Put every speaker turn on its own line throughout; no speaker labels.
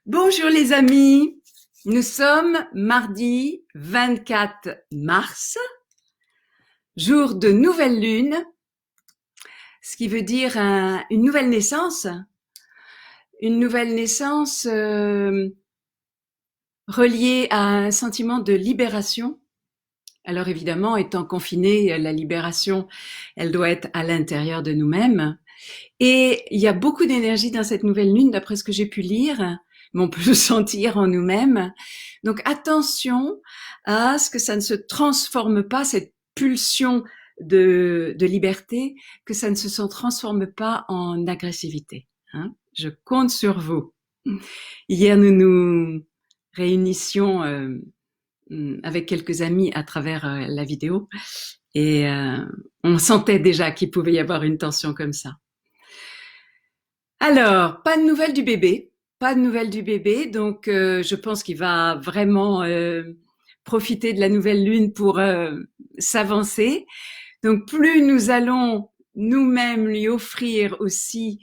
Bonjour les amis, nous sommes mardi 24 mars, jour de nouvelle lune, ce qui veut dire une nouvelle naissance, reliée à un sentiment de libération. Alors évidemment, étant confiné, la libération, elle doit être à l'intérieur de nous-mêmes. Et il y a beaucoup d'énergie dans cette nouvelle lune, d'après ce que j'ai pu lire, mais on peut le sentir en nous-mêmes. Donc attention à ce que ça ne se transforme pas, cette pulsion de liberté, que ça ne se transforme pas en agressivité. Hein. Je compte sur vous. Hier, nous nous réunissions avec quelques amis à travers la vidéo et on sentait déjà qu'il pouvait y avoir une tension comme ça. Alors, pas de nouvelles du bébé, donc je pense qu'il va vraiment profiter de la nouvelle lune pour s'avancer. Donc plus nous allons nous-mêmes lui offrir aussi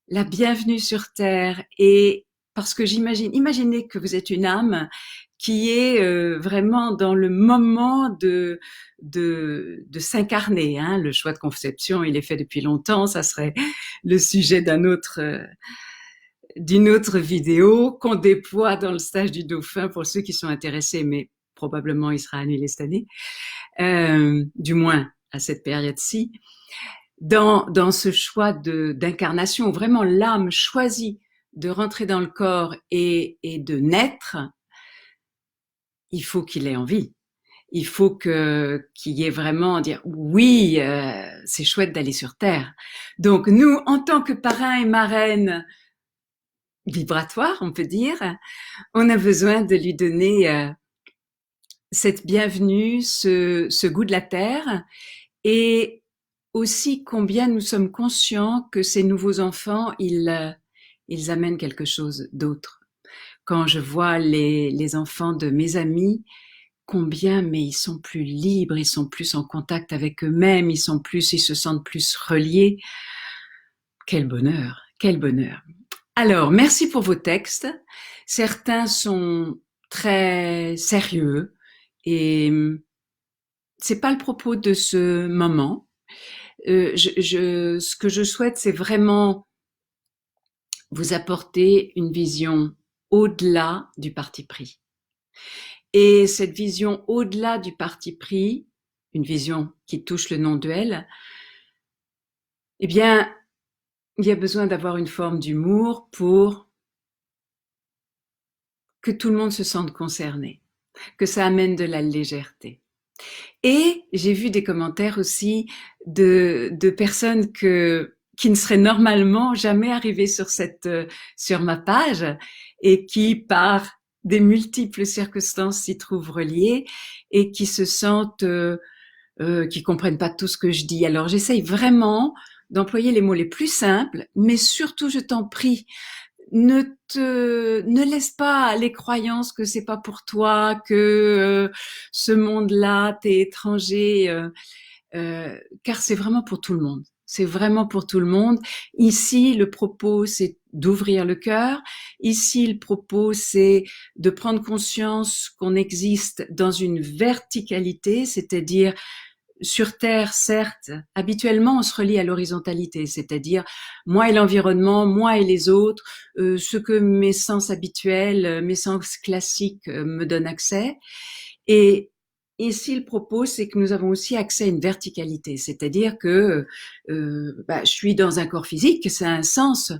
la bienvenue sur Terre, et parce que imaginez que vous êtes une âme qui est vraiment dans le moment de s'incarner. Hein. Le choix de conception, il est fait depuis longtemps, ça serait le sujet d'une autre vidéo qu'on déploie dans le stage du dauphin pour ceux qui sont intéressés, mais probablement il sera annulé cette année, du moins à cette période-ci. Dans ce choix d'incarnation, où vraiment l'âme choisit de rentrer dans le corps et de naître, il faut qu'il ait envie. Il faut qu'il y ait vraiment dire oui, c'est chouette d'aller sur Terre. Donc nous, en tant que parrains et marraines vibratoires, on peut dire, on a besoin de lui donner cette bienvenue, ce goût de la Terre, et aussi combien nous sommes conscients que ces nouveaux enfants, ils amènent quelque chose d'autre. Quand je vois les enfants de mes amis, combien, mais ils sont plus libres, ils sont plus en contact avec eux-mêmes, ils se sentent plus reliés. Quel bonheur, quel bonheur. Alors, merci pour vos textes. Certains sont très sérieux et c'est pas le propos de ce moment. Ce que je souhaite, c'est vraiment vous apporter une vision au-delà du parti pris. Et cette vision au-delà du parti pris, une vision qui touche le non-duel, eh bien, il y a besoin d'avoir une forme d'humour pour que tout le monde se sente concerné, que ça amène de la légèreté. Et j'ai vu des commentaires aussi de personnes qui ne seraient normalement jamais arrivées sur ma page et qui, par des multiples circonstances, s'y trouvent reliées et qui se sentent, qui comprennent pas tout ce que je dis. Alors j'essaye vraiment d'employer les mots les plus simples, mais surtout, je t'en prie, ne laisse pas les croyances que c'est pas pour toi, que ce monde-là t'est étranger, car c'est vraiment pour tout le monde. C'est vraiment pour tout le monde. Ici, le propos, c'est d'ouvrir le cœur. Ici, le propos, c'est de prendre conscience qu'on existe dans une verticalité, c'est-à-dire sur Terre, certes, habituellement, on se relie à l'horizontalité, c'est-à-dire moi et l'environnement, moi et les autres, ce que mes sens habituels, mes sens classiques me donnent accès. Et ici, le propos, c'est que nous avons aussi accès à une verticalité, c'est-à-dire que je suis dans un corps physique, c'est un sens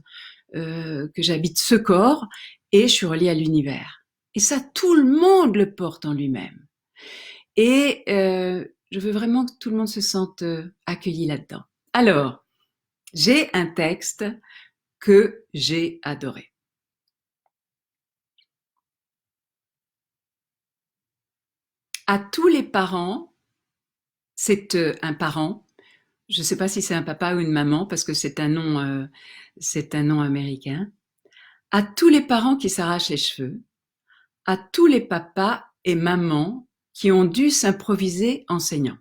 que j'habite ce corps et je suis reliée à l'univers. Et ça, tout le monde le porte en lui-même. Et je veux vraiment que tout le monde se sente accueilli là-dedans. Alors, j'ai un texte que j'ai adoré. À tous les parents, c'est un parent. Je ne sais pas si c'est un papa ou une maman parce que c'est un nom américain. À tous les parents qui s'arrachent les cheveux, à tous les papas et mamans qui ont dû s'improviser enseignants.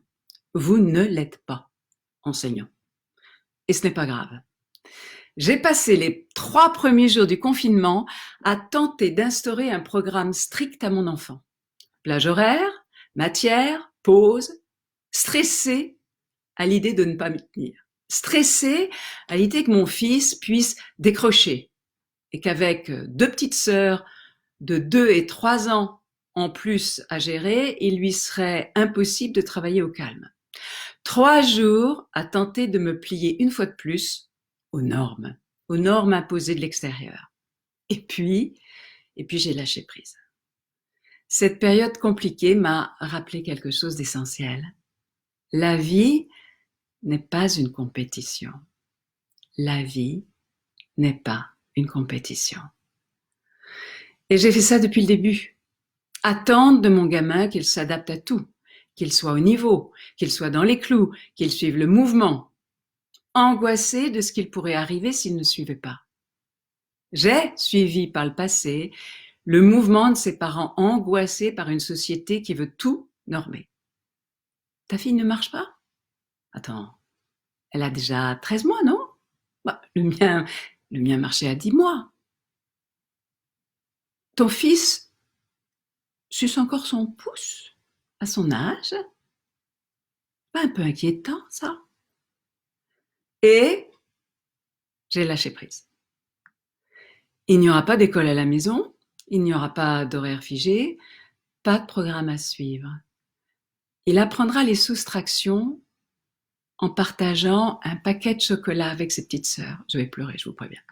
Vous ne l'êtes pas enseignant. Et ce n'est pas grave. J'ai passé les 3 premiers jours du confinement à tenter d'instaurer un programme strict à mon enfant. Plage horaire, matière, pause, stressé à l'idée de ne pas m'y tenir. Stressé à l'idée que mon fils puisse décrocher et qu'avec 2 petites sœurs de 2 et 3 ans en plus à gérer, il lui serait impossible de travailler au calme. 3 jours à tenter de me plier une fois de plus aux normes imposées de l'extérieur. Et puis j'ai lâché prise. Cette période compliquée m'a rappelé quelque chose d'essentiel. La vie n'est pas une compétition. La vie n'est pas une compétition. Et j'ai fait ça depuis le début. Attendre de mon gamin qu'il s'adapte à tout, qu'il soit au niveau, qu'il soit dans les clous, qu'il suive le mouvement. Angoissé de ce qu'il pourrait arriver s'il ne suivait pas. J'ai suivi par le passé le mouvement de ses parents angoissés par une société qui veut tout normer. Ta fille ne marche pas? Attends, elle a déjà 13 mois, non? Bah, le mien marchait à 10 mois. Ton fils suce encore son pouce à son âge? Pas un peu inquiétant, ça? Et j'ai lâché prise. Il n'y aura pas d'école à la maison, il n'y aura pas d'horaire figé, pas de programme à suivre. Il apprendra les soustractions en partageant un paquet de chocolat avec ses petites sœurs. Je vais pleurer, je vous préviens.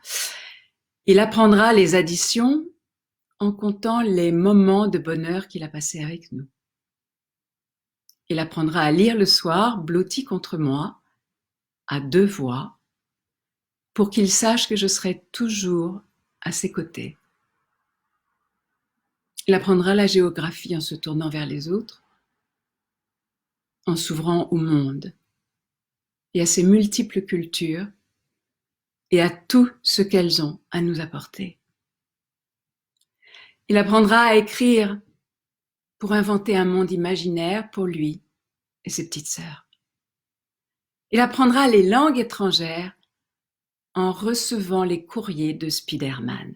Il apprendra les additions en comptant les moments de bonheur qu'il a passés avec nous. Il apprendra à lire le soir, blotti contre moi, à 2 voix, pour qu'il sache que je serai toujours à ses côtés. Il apprendra la géographie en se tournant vers les autres, en s'ouvrant au monde et à ses multiples cultures et à tout ce qu'elles ont à nous apporter. Il apprendra à écrire pour inventer un monde imaginaire pour lui et ses petites sœurs. Il apprendra les langues étrangères en recevant les courriers de Spider-Man.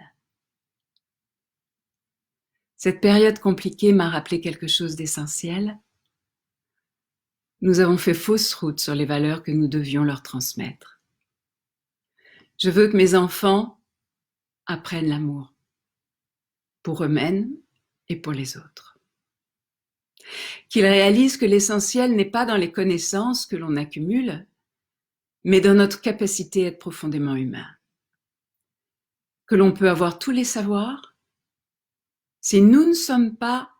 Cette période compliquée m'a rappelé quelque chose d'essentiel. Nous avons fait fausse route sur les valeurs que nous devions leur transmettre. Je veux que mes enfants apprennent l'amour, pour eux-mêmes et pour les autres. Qu'ils réalisent que l'essentiel n'est pas dans les connaissances que l'on accumule, mais dans notre capacité à être profondément humain. Que l'on peut avoir tous les savoirs, si nous ne sommes pas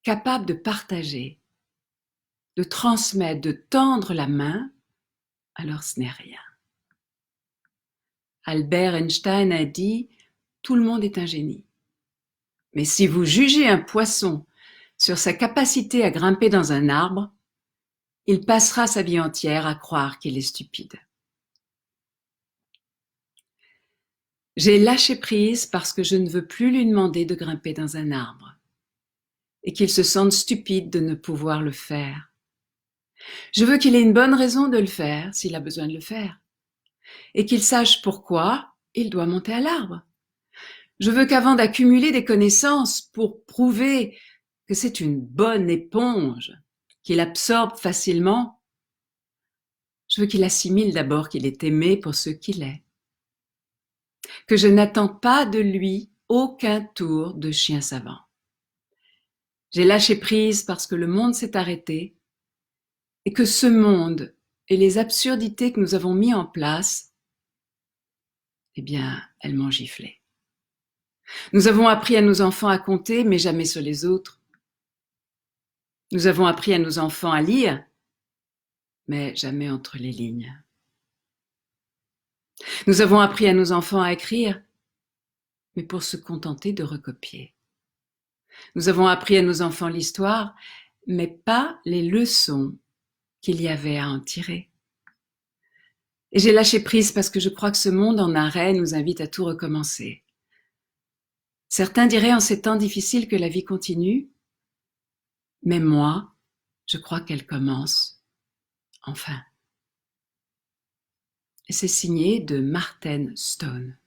capables de partager, de transmettre, de tendre la main, alors ce n'est rien. Albert Einstein a dit « Tout le monde est un génie ». Mais si vous jugez un poisson sur sa capacité à grimper dans un arbre, il passera sa vie entière à croire qu'il est stupide. J'ai lâché prise parce que je ne veux plus lui demander de grimper dans un arbre et qu'il se sente stupide de ne pouvoir le faire. Je veux qu'il ait une bonne raison de le faire s'il a besoin de le faire et qu'il sache pourquoi il doit monter à l'arbre. Je veux qu'avant d'accumuler des connaissances pour prouver que c'est une bonne éponge, qu'il absorbe facilement, je veux qu'il assimile d'abord qu'il est aimé pour ce qu'il est. Que je n'attends pas de lui aucun tour de chien savant. J'ai lâché prise parce que le monde s'est arrêté et que ce monde et les absurdités que nous avons mis en place, eh bien, elles m'ont giflé. Nous avons appris à nos enfants à compter, mais jamais sur les autres. Nous avons appris à nos enfants à lire, mais jamais entre les lignes. Nous avons appris à nos enfants à écrire, mais pour se contenter de recopier. Nous avons appris à nos enfants l'histoire, mais pas les leçons qu'il y avait à en tirer. Et j'ai lâché prise parce que je crois que ce monde en arrêt nous invite à tout recommencer. Certains diraient en ces temps difficiles que la vie continue, mais moi, je crois qu'elle commence, enfin. C'est signé de Marten Stone.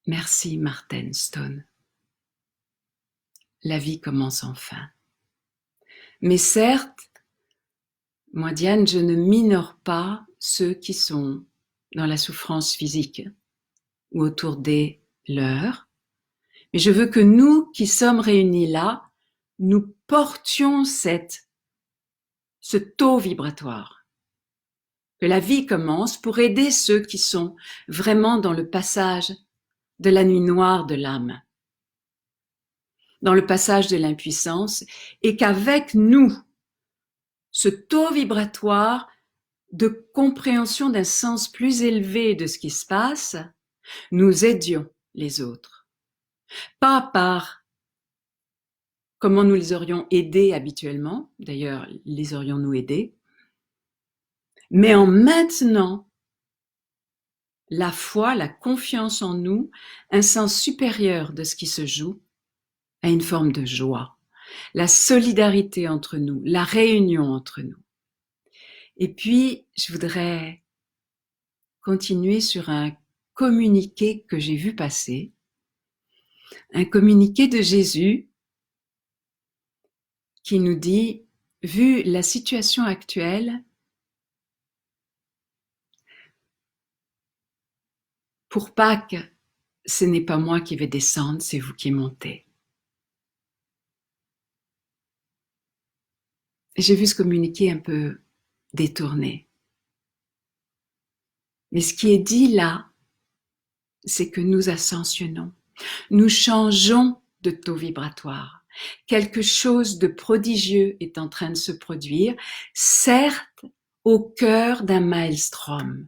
Merci Marten Stone. La vie commence enfin. Mais certes, moi Diane, je ne minore pas ceux qui sont dans la souffrance physique ou autour des leurs, mais je veux que nous qui sommes réunis là, nous portions ce taux vibratoire. Que la vie commence pour aider ceux qui sont vraiment dans le passage de la nuit noire de l'âme, dans le passage de l'impuissance, et qu'avec nous, ce taux vibratoire de compréhension d'un sens plus élevé de ce qui se passe, nous aidions les autres. Pas par comment nous les aurions aidés habituellement, d'ailleurs les aurions-nous aidés, mais en maintenant la foi, la confiance en nous, un sens supérieur de ce qui se joue, à une forme de joie, la solidarité entre nous, la réunion entre nous. Et puis, je voudrais continuer sur un communiqué que j'ai vu passer, un communiqué de Jésus qui nous dit, vu la situation actuelle, pour Pâques, ce n'est pas moi qui vais descendre, c'est vous qui montez. J'ai vu ce communiqué un peu détourné. Mais ce qui est dit là, c'est que nous ascensionnons. Nous changeons de taux vibratoire. Quelque chose de prodigieux est en train de se produire, certes au cœur d'un maelstrom.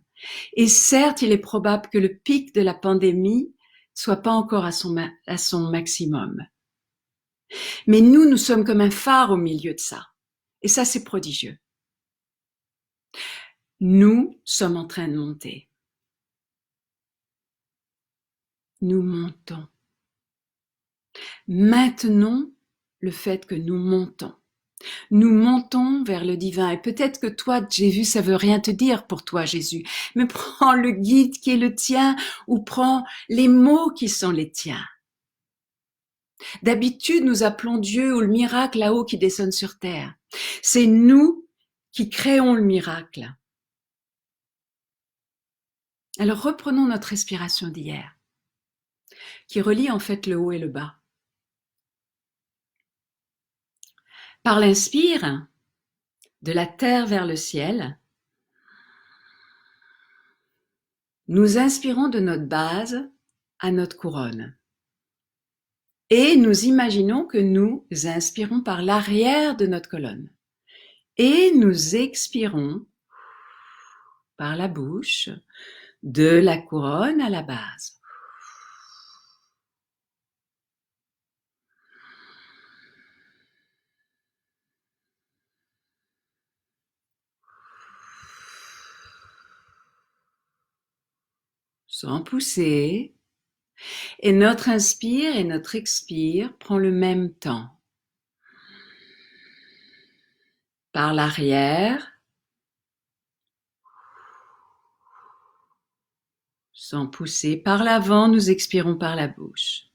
Et certes, il est probable que le pic de la pandémie soit pas encore à son maximum. Mais nous sommes comme un phare au milieu de ça. Et ça, c'est prodigieux. Nous sommes en train de monter. Nous montons. Maintenons le fait que nous montons. Nous montons vers le divin. Et peut-être que toi, Jésus, ça veut rien te dire pour toi, Jésus. Mais prends le guide qui est le tien ou prends les mots qui sont les tiens. D'habitude, nous appelons Dieu ou le miracle là-haut qui descend sur terre. C'est nous qui créons le miracle. Alors reprenons notre respiration d'hier, qui relie en fait le haut et le bas. Par l'inspire, de la terre vers le ciel, nous inspirons de notre base à notre couronne. Et nous imaginons que nous inspirons par l'arrière de notre colonne. Et nous expirons par la bouche de la couronne à la base. Sans pousser. Et notre inspire et notre expire prend le même temps. Par l'arrière, sans pousser. Par l'avant, nous expirons par la bouche.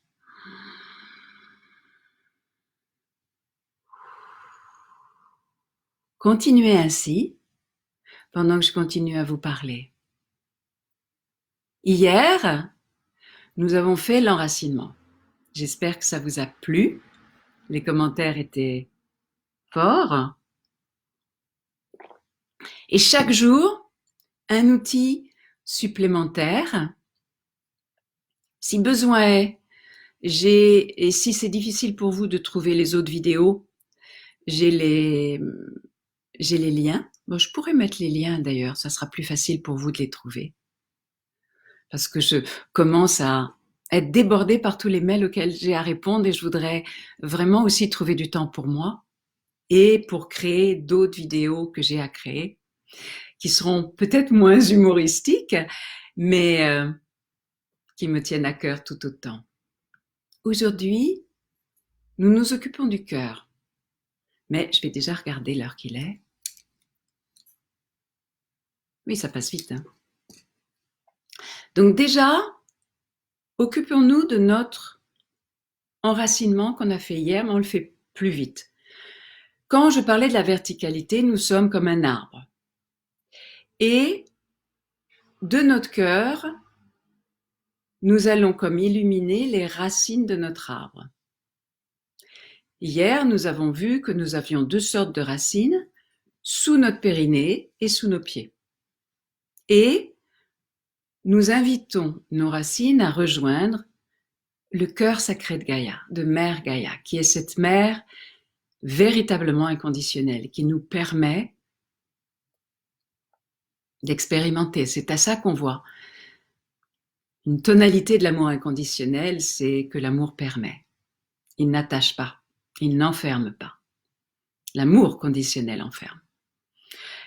Continuez ainsi pendant que je continue à vous parler. Hier, nous avons fait l'enracinement. J'espère que ça vous a plu. Les commentaires étaient forts. Et chaque jour, un outil supplémentaire. Si besoin est, et si c'est difficile pour vous de trouver les autres vidéos, j'ai les liens. Bon, je pourrais mettre les liens d'ailleurs, ça sera plus facile pour vous de les trouver. Parce que je commence à être débordée par tous les mails auxquels j'ai à répondre et je voudrais vraiment aussi trouver du temps pour moi et pour créer d'autres vidéos que j'ai à créer, qui seront peut-être moins humoristiques, mais qui me tiennent à cœur tout autant. Aujourd'hui, nous nous occupons du cœur. Mais je vais déjà regarder l'heure qu'il est. Oui, ça passe vite, hein. Donc déjà, occupons-nous de notre enracinement qu'on a fait hier, mais on le fait plus vite. Quand je parlais de la verticalité, nous sommes comme un arbre. Et de notre cœur, nous allons comme illuminer les racines de notre arbre. Hier, nous avons vu que nous avions deux sortes de racines, sous notre périnée et sous nos pieds. Et nous invitons nos racines à rejoindre le cœur sacré de Gaïa, de Mère Gaïa, qui est cette mère véritablement inconditionnelle, qui nous permet d'expérimenter. C'est à ça qu'on voit. Une tonalité de l'amour inconditionnel, c'est que l'amour permet. Il n'attache pas, il n'enferme pas. L'amour conditionnel enferme.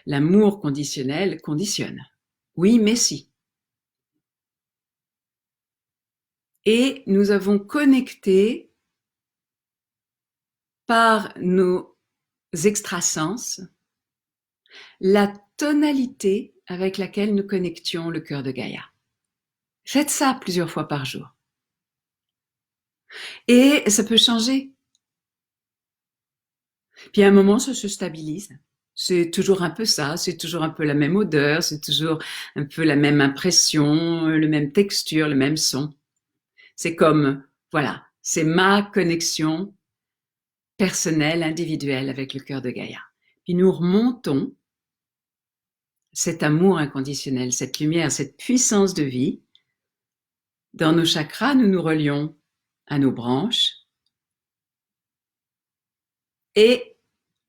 L'amour conditionnel conditionne. Oui, mais si. Et nous avons connecté par nos extrasens la tonalité avec laquelle nous connections le cœur de Gaïa. Faites ça plusieurs fois par jour. Et ça peut changer. Puis à un moment, ça se stabilise. C'est toujours un peu ça, c'est toujours un peu la même odeur, c'est toujours un peu la même impression, le même texture, le même son. C'est comme, voilà, c'est ma connexion personnelle, individuelle avec le cœur de Gaïa. Puis nous remontons cet amour inconditionnel, cette lumière, cette puissance de vie. Dans nos chakras, nous nous relions à nos branches et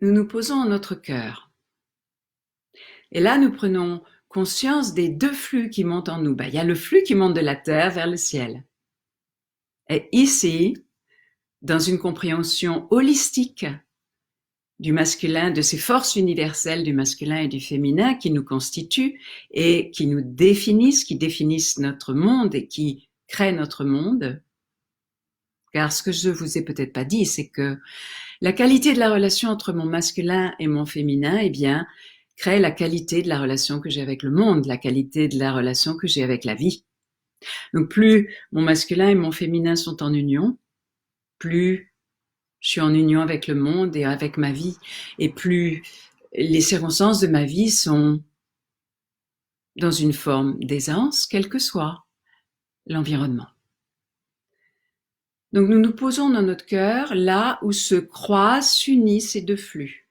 nous nous posons en notre cœur. Et là, nous prenons conscience des deux flux qui montent en nous. Il y a le flux qui monte de la terre vers le ciel. Et ici, dans une compréhension holistique du masculin, de ces forces universelles du masculin et du féminin qui nous constituent et qui nous définissent, qui définissent notre monde et qui créent notre monde. Car ce que je vous ai peut-être pas dit, c'est que la qualité de la relation entre mon masculin et mon féminin, eh bien, crée la qualité de la relation que j'ai avec le monde, la qualité de la relation que j'ai avec la vie. Donc plus mon masculin et mon féminin sont en union, plus je suis en union avec le monde et avec ma vie, et plus les circonstances de ma vie sont dans une forme d'aisance, quel que soit l'environnement. Donc nous nous posons dans notre cœur là où se croisent, s'unissent ces deux flux.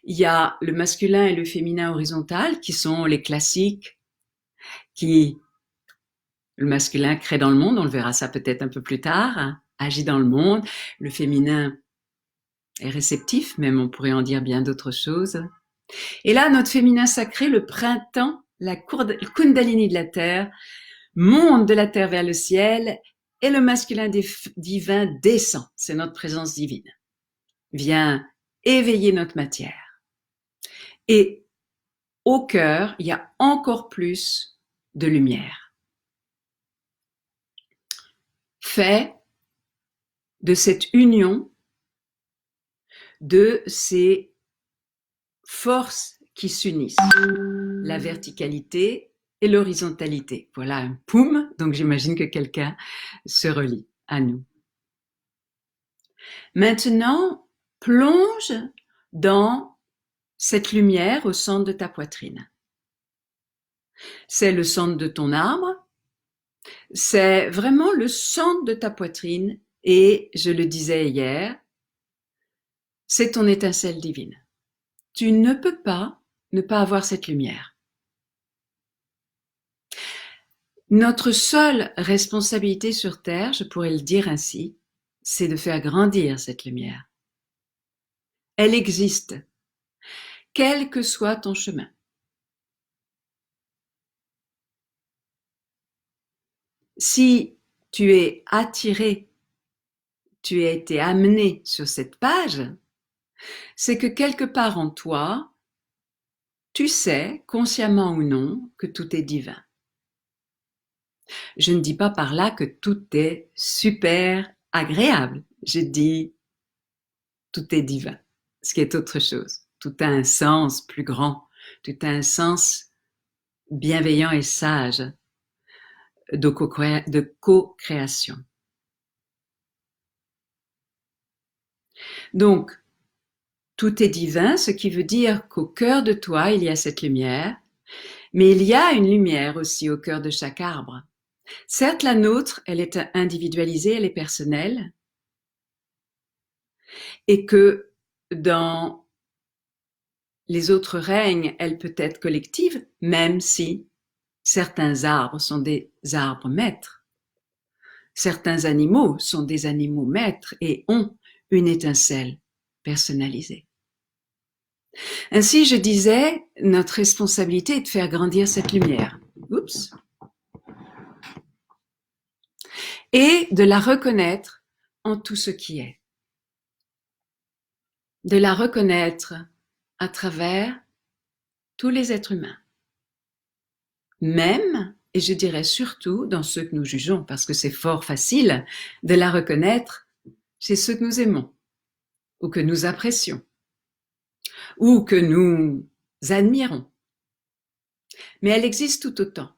Il y a le masculin et le féminin horizontal qui sont les classiques, qui le masculin crée dans le monde, on le verra ça peut-être un peu plus tard, hein, agit dans le monde. Le féminin est réceptif, même on pourrait en dire bien d'autres choses. Et là, notre féminin sacré, le printemps, la Kundalini de la Terre, monte de la Terre vers le ciel et le masculin divin descend. C'est notre présence divine. Vient éveiller notre matière. Et au cœur, il y a encore plus de lumière. Fait de cette union de ces forces qui s'unissent, la verticalité et l'horizontalité. Voilà un poum, donc j'imagine que quelqu'un se relie à nous. Maintenant, plonge dans cette lumière au centre de ta poitrine. C'est le centre de ton arbre, c'est vraiment le centre de ta poitrine et, je le disais hier, c'est ton étincelle divine. Tu ne peux pas ne pas avoir cette lumière. Notre seule responsabilité sur Terre, je pourrais le dire ainsi, c'est de faire grandir cette lumière. Elle existe, quel que soit ton chemin. Si tu es attiré, tu as été amené sur cette page, c'est que quelque part en toi, tu sais, consciemment ou non, que tout est divin. Je ne dis pas par là que tout est super agréable. Je dis tout est divin, ce qui est autre chose. Tout a un sens plus grand, tout a un sens bienveillant et sage de co-création. Donc, tout est divin, ce qui veut dire qu'au cœur de toi, il y a cette lumière, mais il y a une lumière aussi au cœur de chaque arbre. Certes, la nôtre, elle est individualisée, elle est personnelle, et que dans les autres règnes, elle peut être collective, même si certains arbres sont des arbres maîtres. Certains animaux sont des animaux maîtres et ont une étincelle personnalisée. Ainsi, je disais, notre responsabilité est de faire grandir cette lumière. Oups. Et de la reconnaître en tout ce qui est. De la reconnaître à travers tous les êtres humains. Même, et je dirais surtout dans ceux que nous jugeons, parce que c'est fort facile de la reconnaître chez ceux que nous aimons, ou que nous apprécions, ou que nous admirons. Mais elle existe tout autant.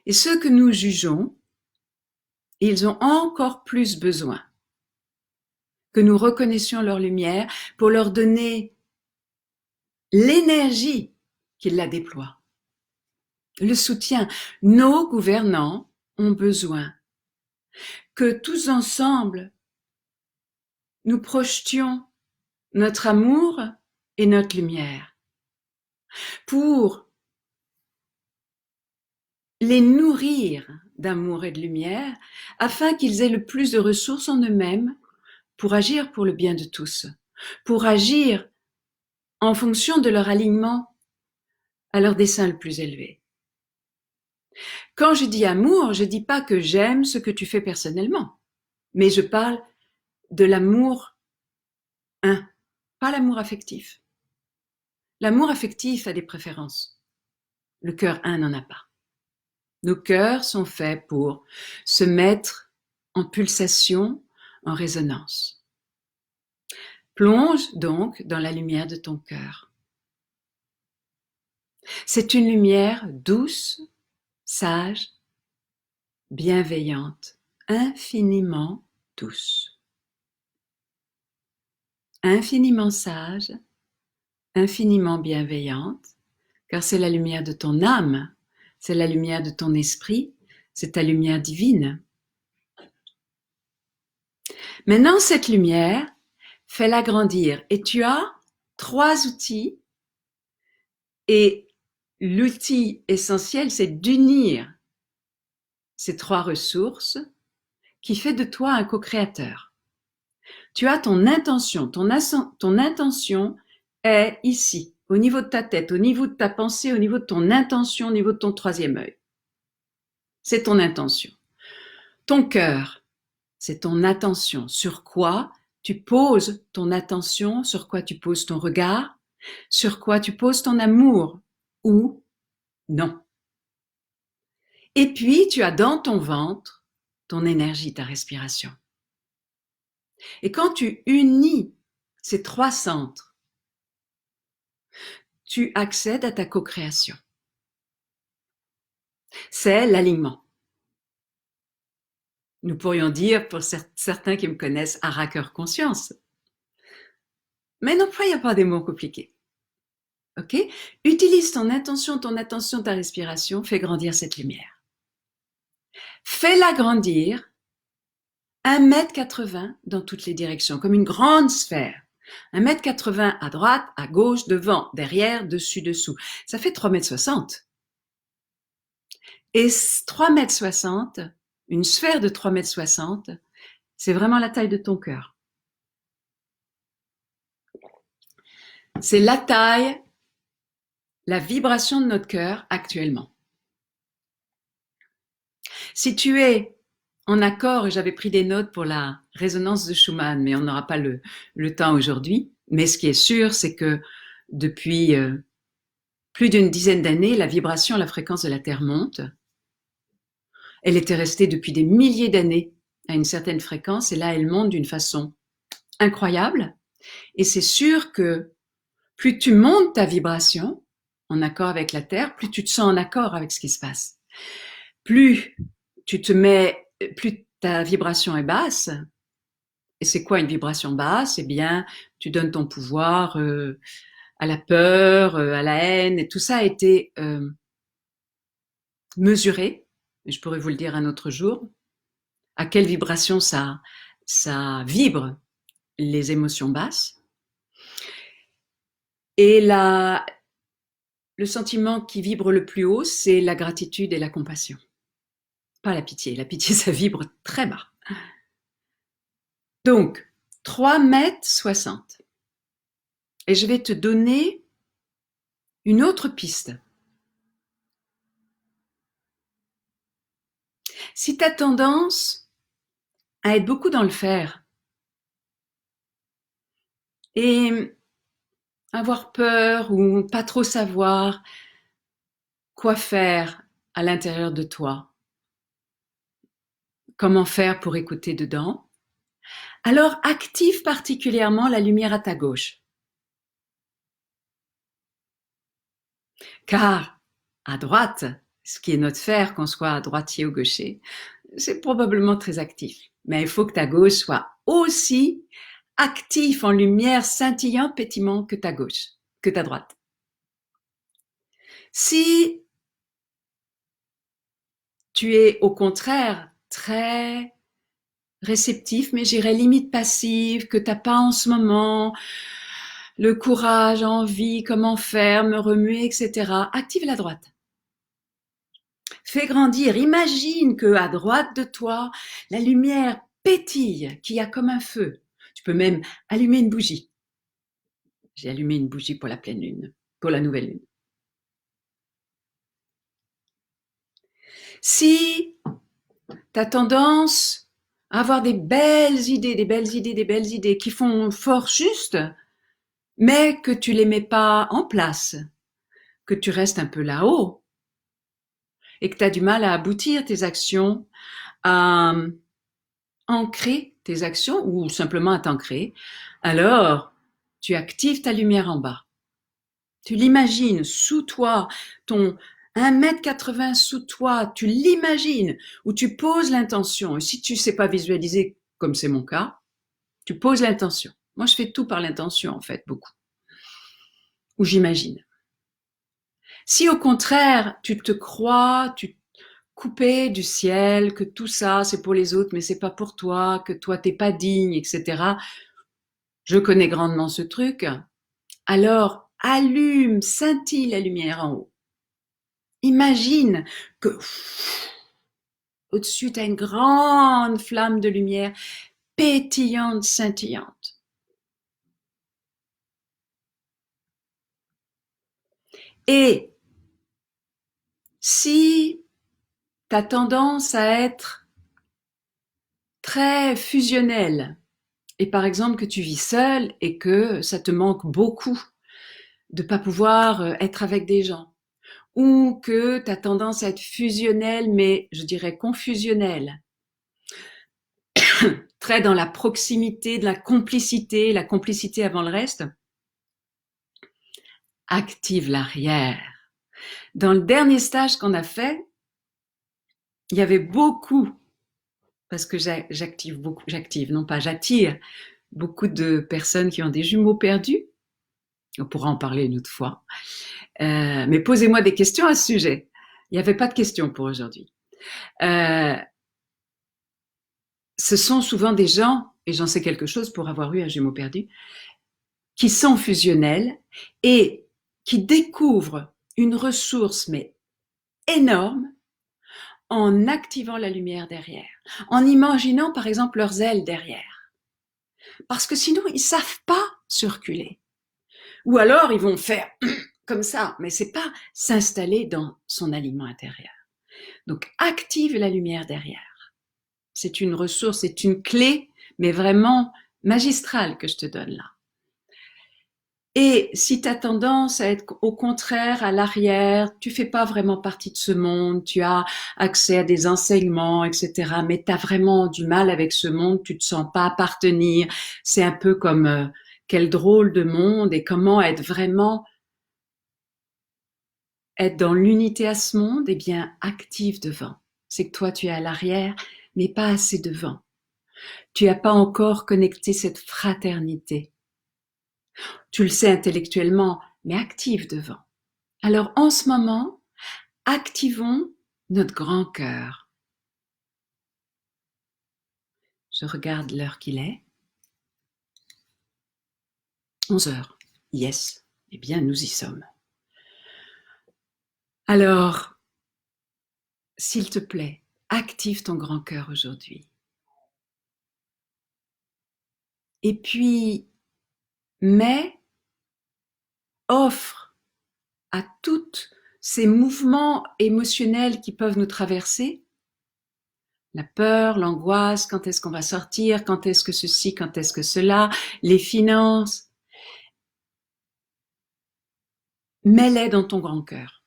Et ceux que nous jugeons, ils ont encore plus besoin que nous reconnaissions leur lumière pour leur donner l'énergie qu'ils la déploient. Le soutien. Nos gouvernants ont besoin que tous ensemble, nous projetions notre amour et notre lumière pour les nourrir d'amour et de lumière afin qu'ils aient le plus de ressources en eux-mêmes pour agir pour le bien de tous, pour agir en fonction de leur alignement à leur dessein le plus élevé. Quand je dis amour, je dis pas que j'aime ce que tu fais personnellement, mais je parle de l'amour un, pas l'amour affectif. L'amour affectif a des préférences. Le cœur un n'en a pas. Nos cœurs sont faits pour se mettre en pulsation, en résonance. Plonge donc dans la lumière de ton cœur. C'est une lumière douce, sage, bienveillante, infiniment douce. Infiniment sage, infiniment bienveillante, car c'est la lumière de ton âme, c'est la lumière de ton esprit, c'est ta lumière divine. Maintenant, cette lumière, fais-la grandir et tu as 3 outils et l'outil essentiel, c'est d'unir ces 3 ressources qui fait de toi un co-créateur. Tu as ton intention, ton intention est ici, au niveau de ta tête, au niveau de ta pensée, au niveau de ton intention, au niveau de ton 3e œil. C'est ton intention. Ton cœur, c'est ton attention. Sur quoi tu poses ton attention, sur quoi tu poses ton regard, sur quoi tu poses ton amour ou non. Et puis, tu as dans ton ventre ton énergie, ta respiration. Et quand tu unis ces 3 centres, tu accèdes à ta co-création. C'est l'alignement. Nous pourrions dire, pour certains qui me connaissent, à cœur conscience. Mais n'emploie pas des mots compliqués. Ok? Utilise ton intention, ta respiration, fais grandir cette lumière. Fais-la grandir 1,80 m dans toutes les directions, comme une grande sphère. 1,80 m à droite, à gauche, devant, derrière, dessus, dessous. Ça fait 3,60 m. Et 3,60 m, une sphère de 3,60 m, c'est vraiment la taille de ton cœur. C'est la taille, la vibration de notre cœur actuellement. Si tu es en accord, et j'avais pris des notes pour la résonance de Schumann, mais on n'aura pas le temps aujourd'hui, mais ce qui est sûr, c'est que depuis plus d'une dizaine d'années, la vibration, la fréquence de la Terre monte. Elle était restée depuis des milliers d'années à une certaine fréquence, et là, elle monte d'une façon incroyable. Et c'est sûr que plus tu montes ta vibration, en accord avec la Terre, plus tu te sens en accord avec ce qui se passe. Plus plus ta vibration est basse. Et c'est quoi une vibration basse? Eh bien, tu donnes ton pouvoir à la peur, à la haine, et tout ça a été mesuré. Et je pourrais vous le dire un autre jour. À quelle vibration ça vibre les émotions basses. Et le sentiment qui vibre le plus haut, c'est la gratitude et la compassion. Pas la pitié. La pitié, ça vibre très bas. Donc, 3,60 m. Et je vais te donner une autre piste. Si tu as tendance à être beaucoup dans le faire et avoir peur ou pas trop savoir quoi faire à l'intérieur de toi, comment faire pour écouter dedans, alors active particulièrement la lumière à ta gauche. Car à droite, ce qui est notre fer, qu'on soit droitier ou gaucher, c'est probablement très actif. Mais il faut que ta gauche soit aussi actif en lumière scintillante, pétillant que ta gauche, que ta droite. Si tu es au contraire très réceptif, mais j'irais limite passif, que t'as pas en ce moment le courage, envie, comment faire, me remuer, etc. Active la droite. Fais grandir, imagine que à droite de toi, la lumière pétille, qu'il y a comme un feu. Tu peux même allumer une bougie. J'ai allumé une bougie pour la pleine lune, pour la nouvelle lune. Si tu as tendance à avoir des belles idées qui font fort juste, mais que tu les mets pas en place, que tu restes un peu là-haut et que tu as du mal à aboutir tes actions, à ancrer tes actions ou simplement à t'ancrer, alors tu actives ta lumière en bas. Tu l'imagines sous toi, ton 1,80 m sous toi, tu l'imagines, où tu poses l'intention. Et si tu ne sais pas visualiser, comme c'est mon cas, tu poses l'intention. Moi, je fais tout par l'intention, en fait, beaucoup. Ou j'imagine. Si au contraire, tu te crois, tu coupé du ciel, que tout ça, c'est pour les autres, mais c'est pas pour toi, que toi, t'es pas digne, etc. Je connais grandement ce truc. Alors, allume, scintille la lumière en haut. Imagine que au-dessus, tu as une grande flamme de lumière pétillante, scintillante. Et si tu as tendance à être très fusionnel, et par exemple que tu vis seul et que ça te manque beaucoup de pas pouvoir être avec des gens, ou que tu as tendance à être fusionnel, mais je dirais confusionnel, très dans la proximité, de la complicité avant le reste, active l'arrière. Dans le dernier stage qu'on a fait, il y avait beaucoup, parce que j'attire beaucoup de personnes qui ont des jumeaux perdus. On pourra en parler une autre fois. Mais posez-moi des questions à ce sujet. Il n'y avait pas de questions pour aujourd'hui. Ce sont souvent des gens, et j'en sais quelque chose pour avoir eu un jumeau perdu, qui sont fusionnels et qui découvrent une ressource mais énorme en activant la lumière derrière, en imaginant par exemple leurs ailes derrière. Parce que sinon, ils savent pas se reculer. Ou alors, ils vont faire comme ça, mais c'est pas s'installer dans son aliment intérieur. Donc, active la lumière derrière. C'est une ressource, c'est une clé, mais vraiment magistrale que je te donne là. Et si tu as tendance à être au contraire à l'arrière, tu fais pas vraiment partie de ce monde, tu as accès à des enseignements, etc., mais tu as vraiment du mal avec ce monde, tu te sens pas appartenir, c'est un peu comme quel drôle de monde et comment être vraiment être dans l'unité à ce monde, eh bien, active devant. C'est que toi, tu es à l'arrière, mais pas assez devant. Tu n'as pas encore connecté cette fraternité. Tu le sais intellectuellement, mais active devant. Alors, en ce moment, activons notre grand cœur. Je regarde l'heure qu'il est. 11 heures. Yes. Eh bien, nous y sommes. Alors, s'il te plaît, active ton grand cœur aujourd'hui. Et puis, offre à tous ces mouvements émotionnels qui peuvent nous traverser, la peur, l'angoisse, quand est-ce qu'on va sortir, quand est-ce que ceci, quand est-ce que cela, les finances, mets-les dans ton grand cœur.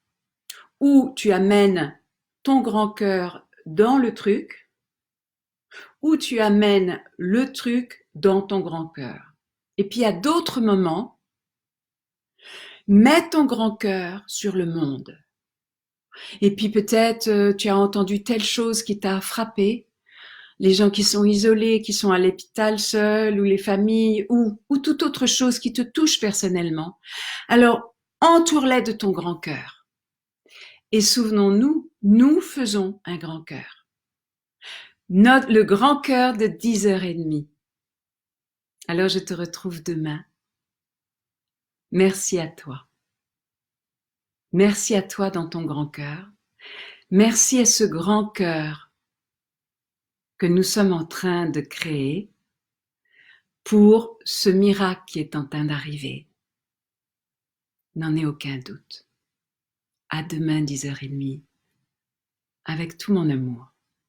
Ou tu amènes ton grand cœur dans le truc, ou tu amènes le truc dans ton grand cœur. Et puis à d'autres moments, mets ton grand cœur sur le monde. Et puis peut-être tu as entendu telle chose qui t'a frappé, les gens qui sont isolés, qui sont à l'hôpital seuls, ou les familles, ou toute autre chose qui te touche personnellement. Alors, entoure-les de ton grand cœur. Et souvenons-nous, nous faisons un grand cœur. Le grand cœur de 10h30. Alors, je te retrouve demain. Merci à toi. Merci à toi dans ton grand cœur. Merci à ce grand cœur que nous sommes en train de créer pour ce miracle qui est en train d'arriver. N'en ai aucun doute. À demain 10h30, avec tout mon amour.